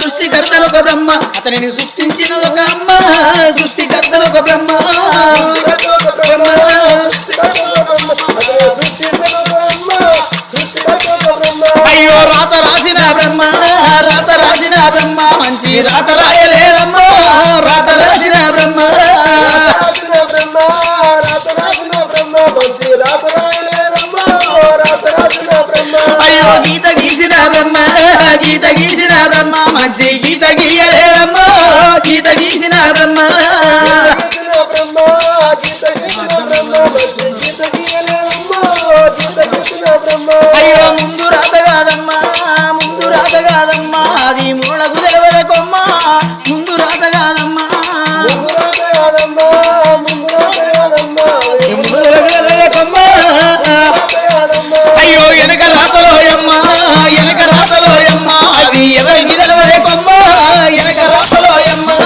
సృష్టికర్తను ఒక బ్రహ్మ అతనిని సృష్టించిన ఒక అమ్మ సృష్టికర్తను ఒక బ్రహ్మ అయ్యో రాత రాసిన బ్రహ్మ రాత రాసిన బ్రహ్మ మంచి రాత రాయలేదమ్మా రాత రాసిన బ్రహ్మ అయ్యో గీత గీసిన బ్రహ్మ గీత గీసిన బ్రహ్మ మంచి గీత గీయలేదమ్మా గీత గీసిన బ్రహ్మ అయ్యో ముందు రాత కాదమ్మా ముందు రాత కాదమ్మా అది మూలకు తెలవద కొమ్మ ముందు రాత కాదమ్మా కొమ్మ అయ్యో వెనక రాతలోయమ్మా వెనక రాతలోయమ్మా అది ఎవరికి తెలవదే కొమ్మ వెనక రాతలోయమ్మా